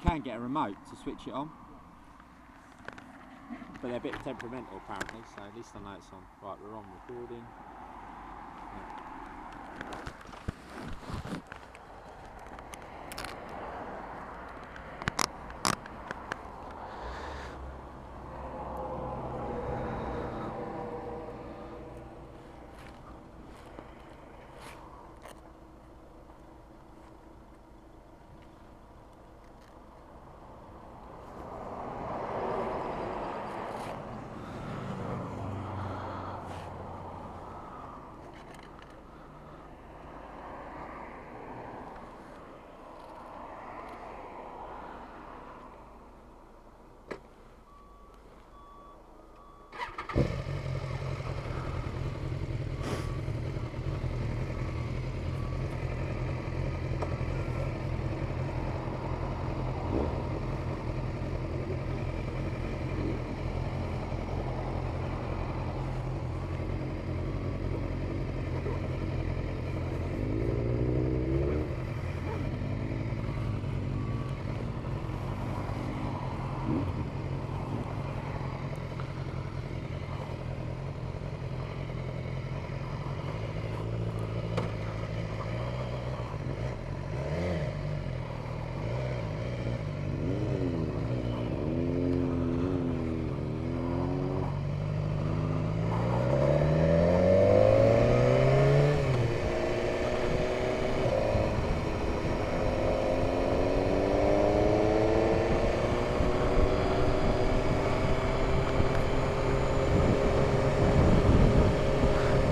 can get a remote to switch it on, but they're a bit temperamental apparently, so at least I know it's on. Right, we're on recording.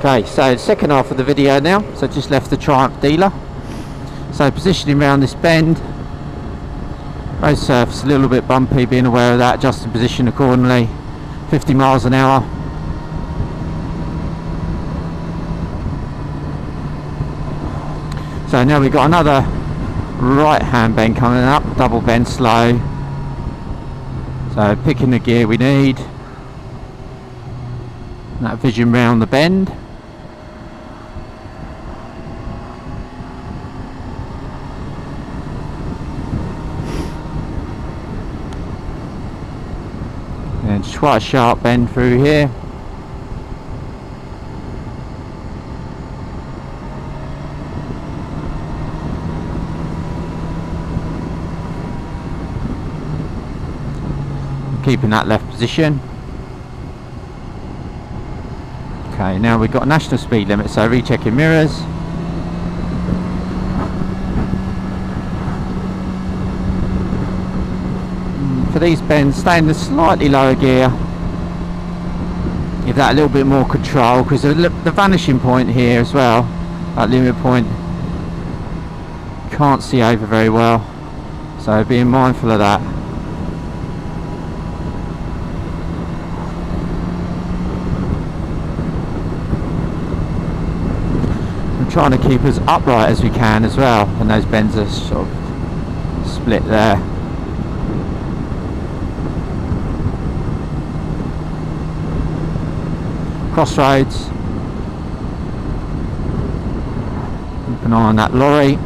Okay, so second half of the video now. So just left the Triumph dealer. So positioning around this bend. Road surface a little bit bumpy, being aware of that, adjusting position accordingly. 50 miles an hour. So now we've got another right hand bend coming up, double bend slow. So picking the gear we need. That vision round the bend. And just quite a sharp bend through here. Keeping that left position. Okay, now we've got a national speed limit, so rechecking mirrors. For these bends, stay in the slightly lower gear. Give that a little bit more control, because the vanishing point here as well, that limit point, can't see over very well. So being mindful of that. I'm trying to keep as upright as we can as well, and those bends are sort of split there. Crossroads. Keep an eye on that lorry.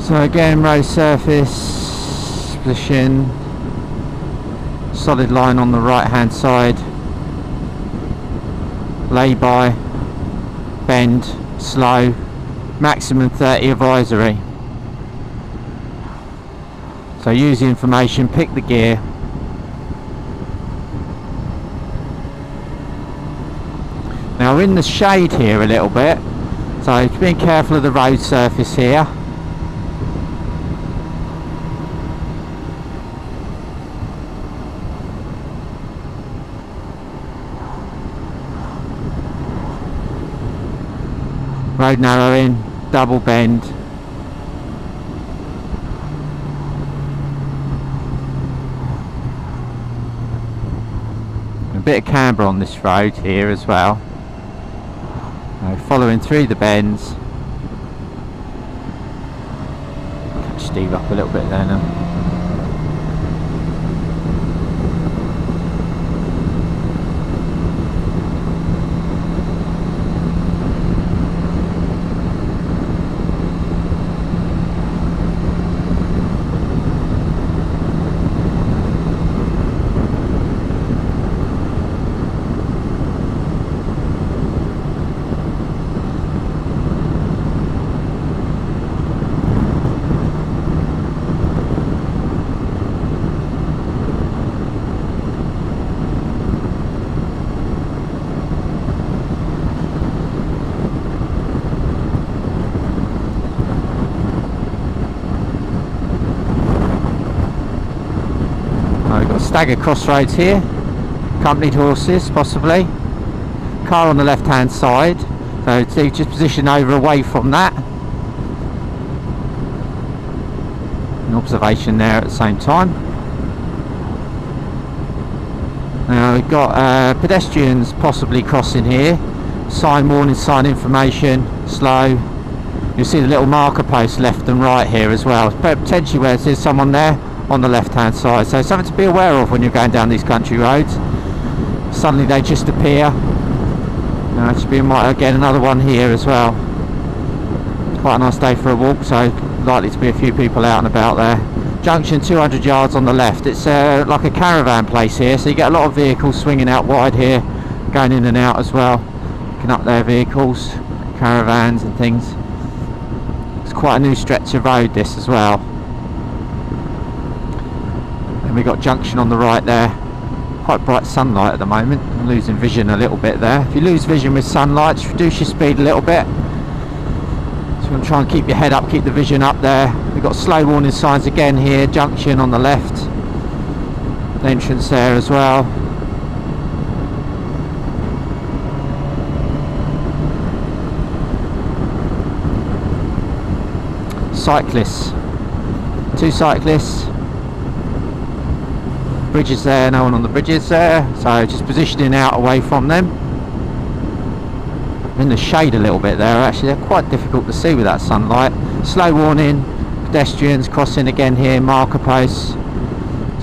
So again, road surface position. Solid line on the right hand side, lay by, bend, slow, maximum 30 advisory. So use the information, pick the gear. Now we're in the shade here a little bit, so just being careful of the road surface here. Road narrowing, double bend. A bit of camber on this road here as well. Following through the bends. steam up a little bit there now. We've got staggered crossroads here, accompanied horses possibly, car on the left hand side, so just position over away from that, an observation there at the same time. Now we've got pedestrians possibly crossing here, sign, warning sign, information, slow. You'll see the little marker posts left and right here as well, potentially where there's someone there on the left hand side, so something to be aware of when you're going down these country roads. Suddenly they just appear. Now it should be again another one here as well. Quite a nice day for a walk, so likely to be a few people out and about there. Junction 200 yards on the left. It's like a caravan place here, so you get a lot of vehicles swinging out wide here, going in and out as well, picking up their vehicles, caravans and things. It's quite a new stretch of road this as well. And we've got junction on the right there. Quite bright sunlight at the moment. I'm losing vision a little bit there. If you lose vision with sunlight, just reduce your speed a little bit. So you want to try and keep your head up, keep the vision up there. We've got slow warning signs again here. Junction on the left. The entrance there as well. Cyclists. Two cyclists. Bridges there, no one on the bridges there, so just positioning out away from them. In the shade a little bit there, actually they're quite difficult to see with that sunlight. Slow warning, pedestrians crossing again here, marker posts,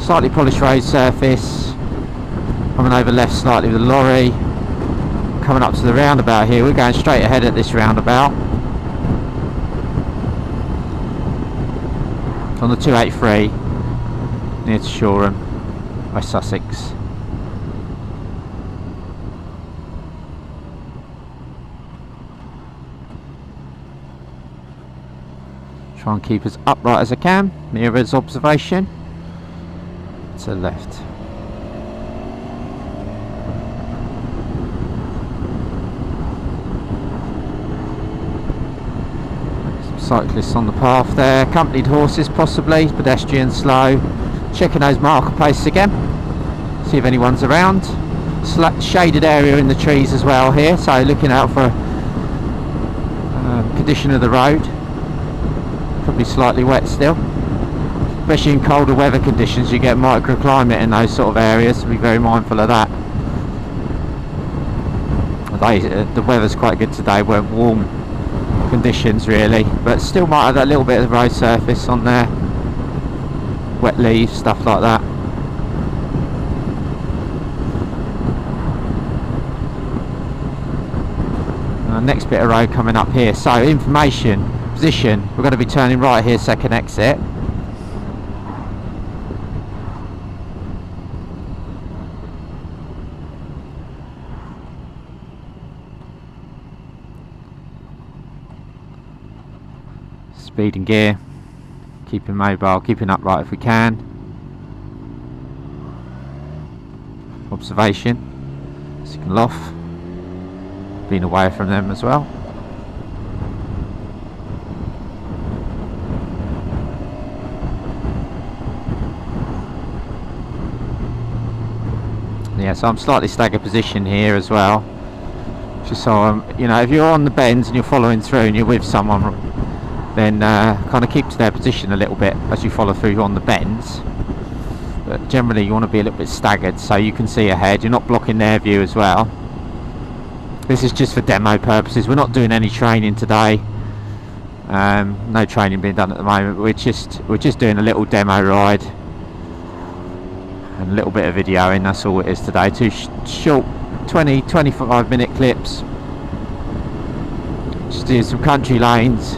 slightly polished road surface, coming over left slightly with a lorry, coming up to the roundabout here. We're going straight ahead at this roundabout. It's on the 283 near to Shoreham, West Sussex. Try and keep as upright as I can, mirrors observation to the left. Some cyclists on the path there, accompanied horses possibly, pedestrians slow. Checking those marker posts again, see if anyone's around. Shaded area in the trees as well here, so looking out for condition of the road. Probably slightly wet still, especially in colder weather conditions. You get microclimate in those sort of areas, so be very mindful of that. The weather's quite good today, we're warm conditions really, but still might have that little bit of the road surface on there. Wet leaves, stuff like that. Next bit of road coming up here, so information, position, we're going to be turning right here, second exit. Speed and gear, keeping mobile, keeping upright if we can. Observation, signal off, being away from them as well. Yeah, so I'm slightly staggered position here as well, just so you know, if you're on the bends and you're following through and you're with someone, then kind of keep to their position a little bit as you follow through on the bends. But generally you want to be a little bit staggered so you can see ahead, you're not blocking their view as well. This is just for demo purposes, we're not doing any training today. No training being done at the moment. We're just doing a little demo ride and a little bit of videoing. That's all it is today. Two short 20-25 minute clips. Just doing some country lanes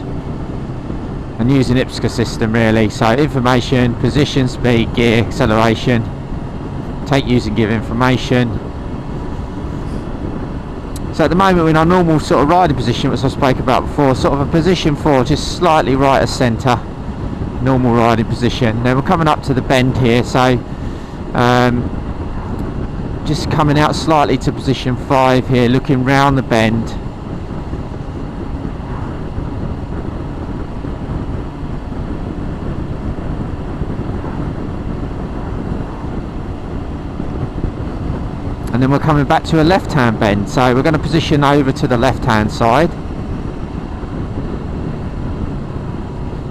and using IPSC system really. So information, position, speed, gear, acceleration. Take, use and give information. So at the moment we're in our normal sort of riding position, which I spoke about before, sort of a position 4, just slightly right of centre, normal riding position. Then we're coming up to the bend here, so just coming out slightly to position 5 here, looking round the bend. And then we're coming back to a left-hand bend, so we're going to position over to the left-hand side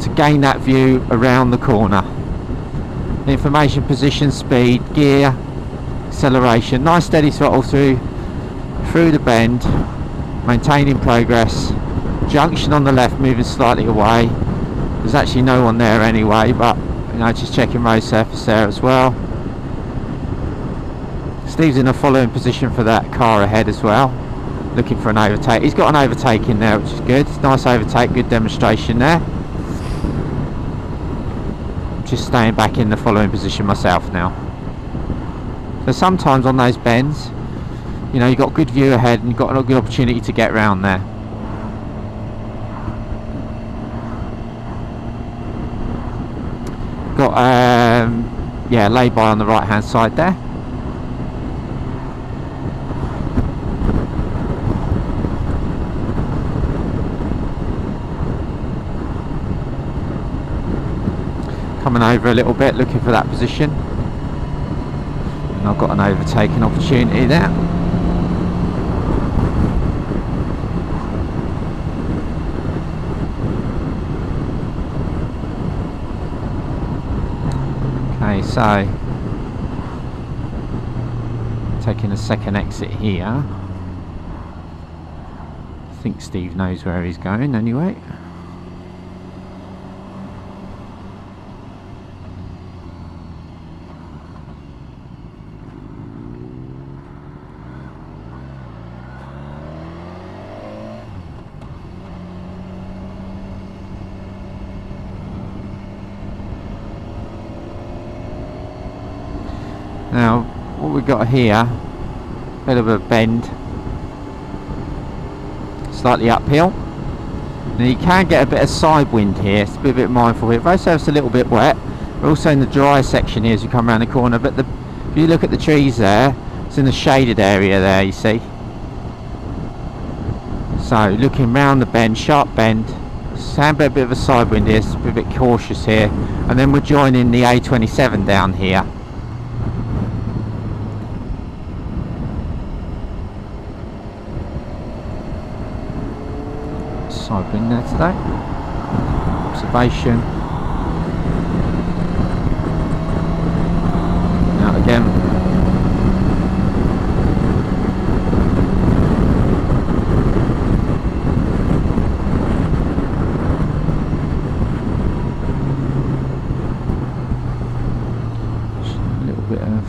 to gain that view around the corner. Information, position, speed, gear, acceleration. Nice steady throttle through the bend, maintaining progress. Junction on the left, moving slightly away. There's actually no one there anyway, but you know, just checking road surface there as well. Steve's in a following position for that car ahead as well, looking for an overtake. He's got an overtake in there, which is good. Nice overtake, good demonstration there. Just staying back in the following position myself now. So sometimes on those bends, you know, you've got good view ahead and you've got a good opportunity to get round there. Got yeah, lay-by on the right hand side there. Coming over a little bit, looking for that position, and I've got an overtaking opportunity there. Okay, so taking a second exit here. I think Steve knows where he's going anyway. Now, what we've got here, bit of a bend, slightly uphill. Now you can get a bit of side wind here, so be a bit mindful here. Road surface a little bit wet. We're also in the dry section here as you come around the corner, but if you look at the trees there, it's in the shaded area there, you see. So looking round the bend, sharp bend, a bit of a side wind here, so be a bit cautious here. And then we're joining the A27 down here. Side wind there today. Observation. Out again. A little bit of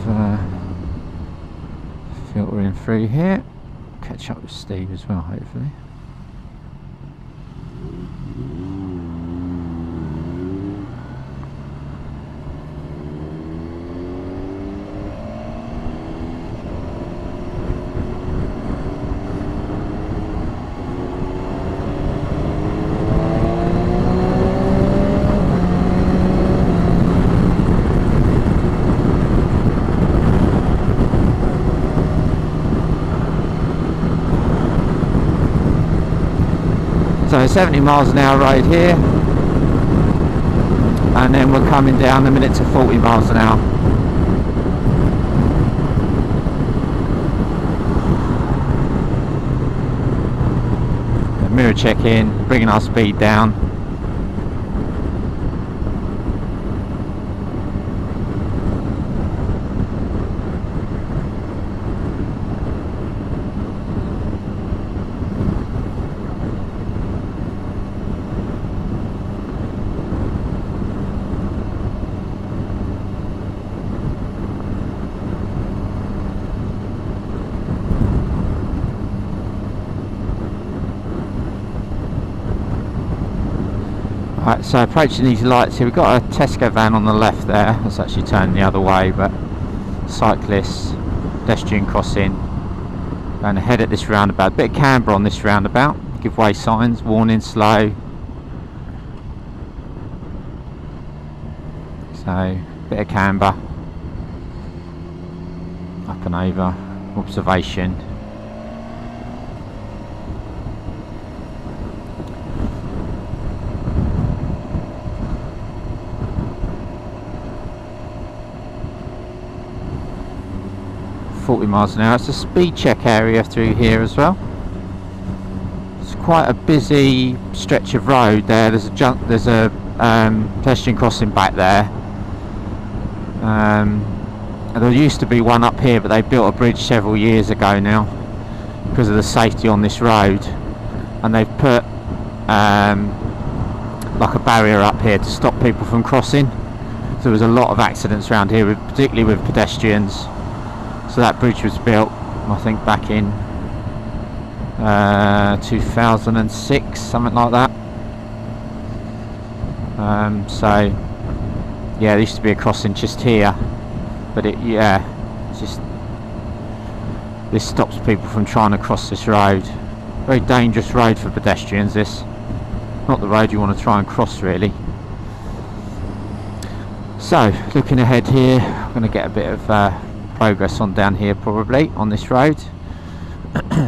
filtering through here. Catch up with Steve as well, hopefully. So 70 miles an hour road here, and then we're coming down a minute to 40 miles an hour. Mirror check in, bringing our speed down. Right, so approaching these lights here, we've got a Tesco van on the left there. Let's actually turn the other way, but cyclists, pedestrian crossing. Going ahead at this roundabout. Bit of camber on this roundabout. Give way signs, warning, slow. So, bit of camber. Up and over. Observation. £40 mph. It's a speed check area through here as well. It's quite a busy stretch of road there. There's a pedestrian crossing back there. There used to be one up here, but they built a bridge several years ago now because of the safety on this road, and they've put like a barrier up here to stop people from crossing. So there was a lot of accidents around here, particularly with pedestrians. So that bridge was built, I think, back in 2006, something like that. So yeah, there used to be a crossing just here, but this stops people from trying to cross this road. Very dangerous road for pedestrians, this. Not the road you want to try and cross, really. So, looking ahead here, I'm going to get a bit of progress on down here probably on this road.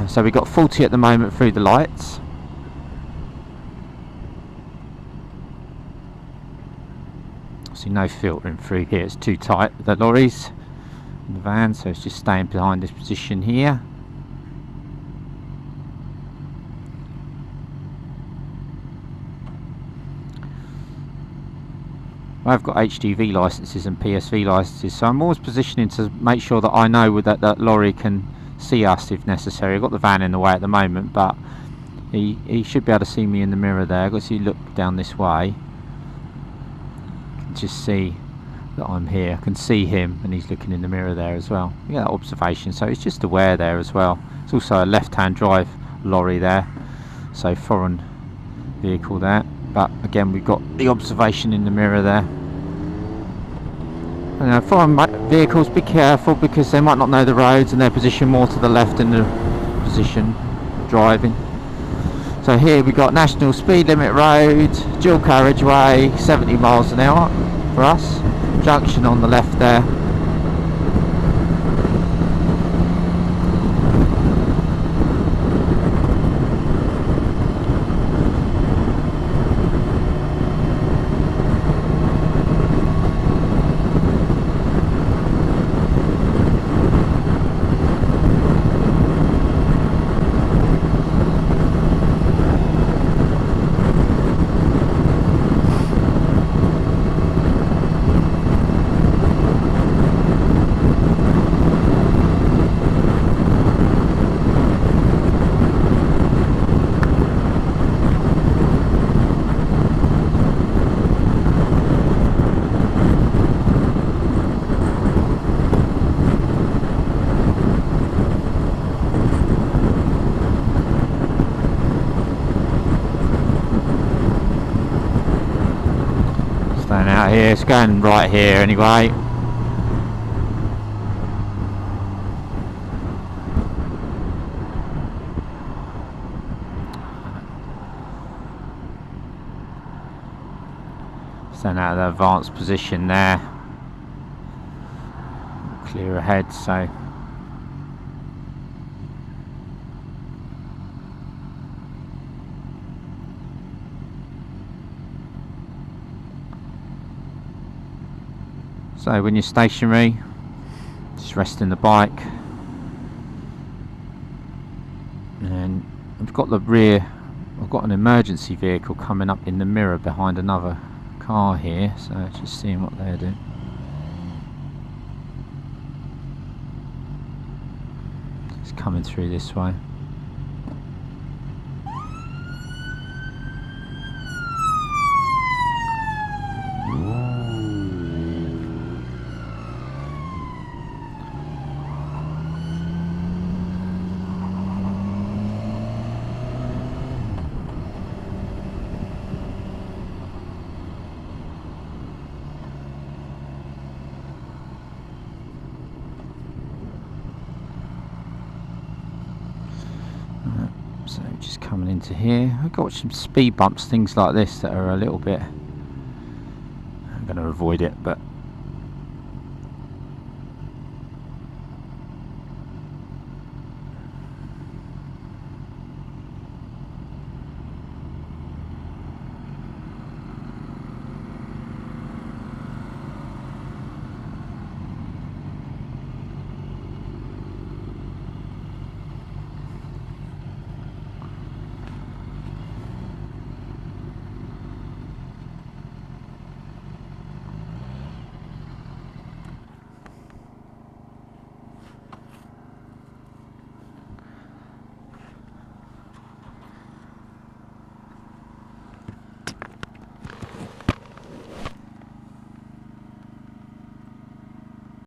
So we've got 40 at the moment through the lights. See, no filtering through here, it's too tight with the lorries and the van, so it's just staying behind this position here. I've got HGV licenses and PSV licenses, so I'm always positioning to make sure that I know that lorry can see us if necessary. I've got the van in the way at the moment, but he should be able to see me in the mirror there. Because you look down this way, you can just see that I'm here. I can see him, and he's looking in the mirror there as well. Yeah, that observation. So it's just aware there as well. It's also a left-hand drive lorry there, so foreign vehicle there. But again, we've got the observation in the mirror there. And foreign vehicles, be careful because they might not know the roads and they're positioned more to the left in the position driving. So here we've got National Speed Limit Road, dual carriageway, 70 miles an hour for us. Junction on the left there. Out here, it's going right here anyway. Stand out of the advanced position there. Clear ahead, so so when you're stationary, just resting the bike, and I've got an emergency vehicle coming up in the mirror behind another car here, so just seeing what they're doing. It's coming through this way. So just coming into here, I've got some speed bumps, things like this that are a little bit, I'm going to avoid it, but